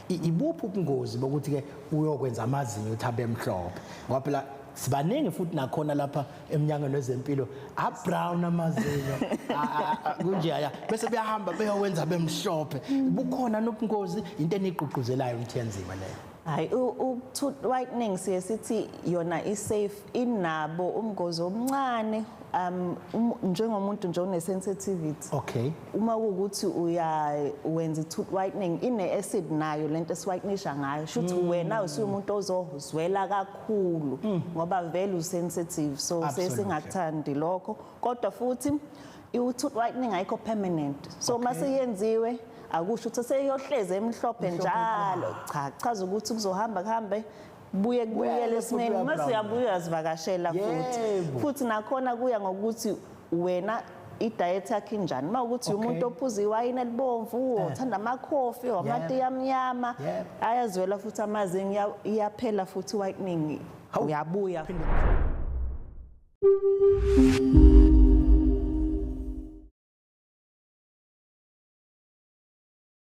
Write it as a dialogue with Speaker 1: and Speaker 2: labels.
Speaker 1: ibuphi ubungozi bokuthi ke uyokwenza amazinyo ukuthi abe mhlophe ngoba phela sibaningi futhi nakhona lapha eminyangweni wezempilo brown amazinyo kunje aya bese beyahamba beyowenza bemhlophe bukhona nobungozi into eniqhuquzelayo umthenzima leyo.
Speaker 2: Hayi tooth whitening sithi yona safe inabo umgozo omncane njengomuntu nje one sensitivity.
Speaker 1: Okay.
Speaker 2: Uma ukuthi wenza tooth whitening ine acid nayo lento eswhitenisha ngayo shuthi wena usumuntu ozozwela kakhulu ngoba vele usensitive so sesingakuthandi lokho kodwa futhi tooth whitening ayikho permanent so mase yenziwe akusho ukuthi seyohleze emhlophe njalo chaza ukuthi kuzohamba kuhambe buyele esimeni mase uyabuya azivakashela futhi nakhona kuya ngokuthi wena i-diet yakhe injani mawukuthi umuntu ophuza iwayini elibomvu uthanda amakhofi amatiye amnyama ayazwela futhi amazinyo iyaphela futhi whitening uyabuya